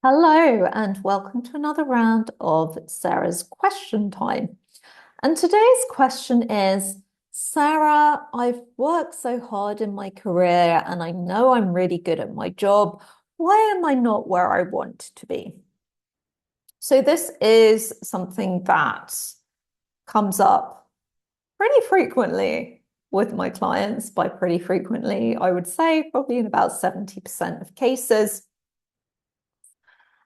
Hello, and welcome to another round of Sarah's question time. And today's question is, Sarah, I've worked so hard in my career and I know I'm really good at my job. Why am I not where I want to be? So this is something that comes up pretty frequently with my clients. By pretty frequently, I would say probably in about 70% of cases.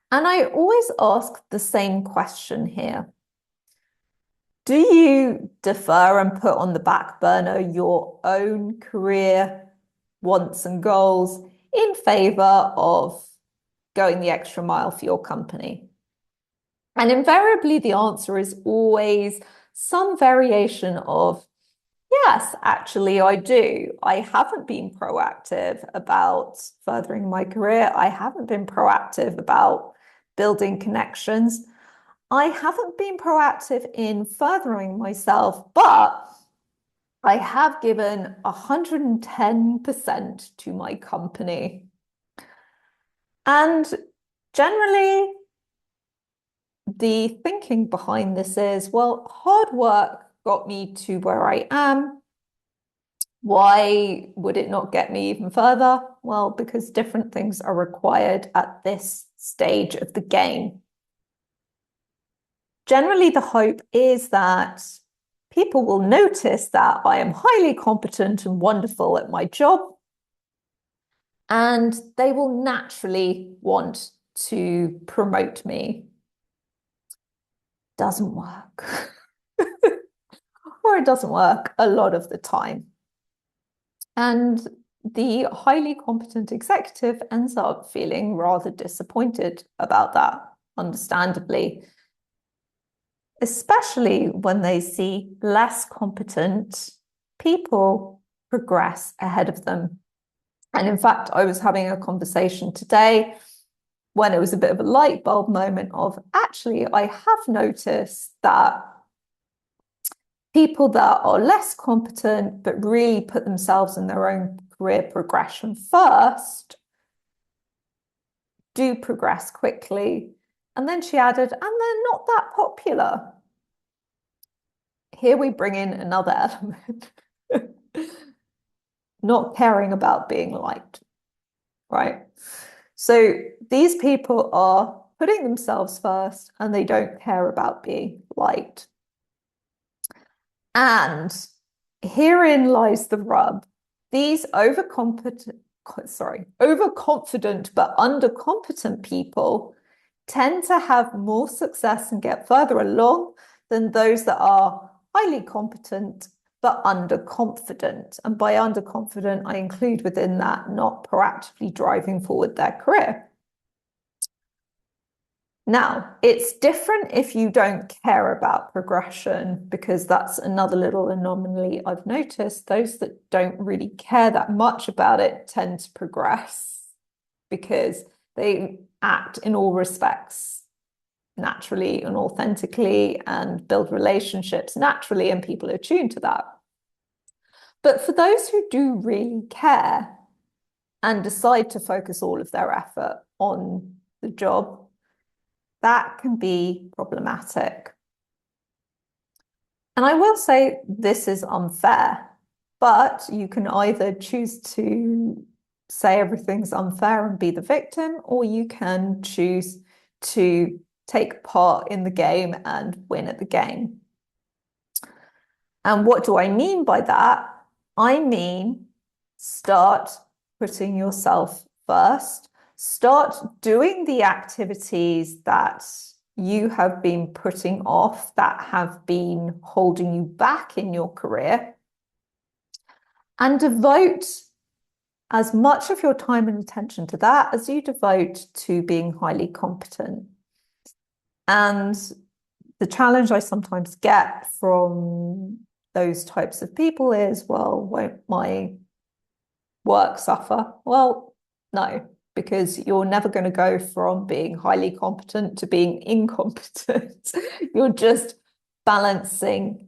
And I always ask the same question here. Do you defer and put on the back burner your own career wants and goals in favor of going the extra mile for your company? And invariably, the answer is always some variation of, yes, actually, I do. I haven't been proactive about furthering my career. I haven't been proactive about building connections. I haven't been proactive in furthering myself, but I have given 110% to my company. And generally, the thinking behind this is, well, hard work got me to where I am. Why would it not get me even further? Well, because different things are required at this stage of the game. Generally, the hope is that people will notice that I am highly competent and wonderful at my job, and they will naturally want to promote me. Doesn't work. Or it doesn't work a lot of the time. And the highly competent executive ends up feeling rather disappointed about that, understandably, especially when they see less competent people progress ahead of them. And in fact, I was having a conversation today when it was a bit of a light bulb moment of actually, I have noticed that people that are less competent but really put themselves in their own career progression first do progress quickly. And then she added, and they're not that popular. Here we bring in another element. Not caring about being liked, right? So these people are putting themselves first and they don't care about being liked. And herein lies the rub. These overconfident but undercompetent people tend to have more success and get further along than those that are highly competent but underconfident. And by underconfident, I include within that not proactively driving forward their career. Now, it's different if you don't care about progression, because that's another little anomaly I've noticed. Those that don't really care that much about it tend to progress because they act in all respects naturally and authentically and build relationships naturally, and people are attuned to that. But for those who do really care and decide to focus all of their effort on the job, that can be problematic. And I will say this is unfair, but you can either choose to say everything's unfair and be the victim, or you can choose to take part in the game and win at the game. And what do I mean by that? I mean, start putting yourself first. Start doing the activities that you have been putting off, that have been holding you back in your career, and devote as much of your time and attention to that as you devote to being highly competent. And the challenge I sometimes get from those types of people is, well, won't my work suffer? Well, no, because you're never going to go from being highly competent to being incompetent. You're just balancing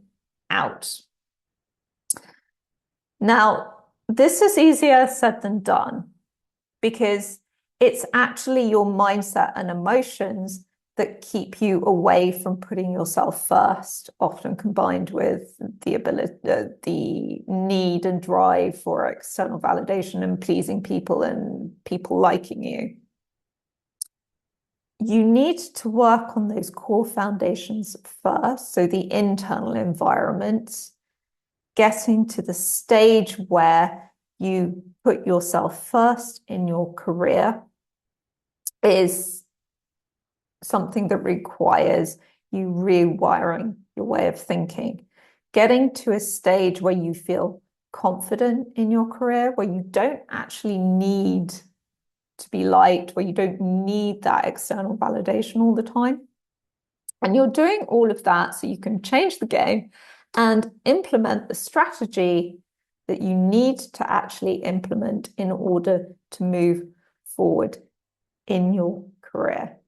out. Now, this is easier said than done, because It's actually your mindset and emotions that keep you away from putting yourself first, often combined with the ability, the need and drive for external validation and pleasing people and people liking you. You need to work on those core foundations first. So the internal environment, getting to the stage where you put yourself first in your career is something that requires you rewiring your way of thinking. Getting to a stage where you feel confident in your career, where you don't actually need to be liked, where you don't need that external validation all the time. And you're doing all of that so you can change the game and implement the strategy that you need to actually implement in order to move forward in your career.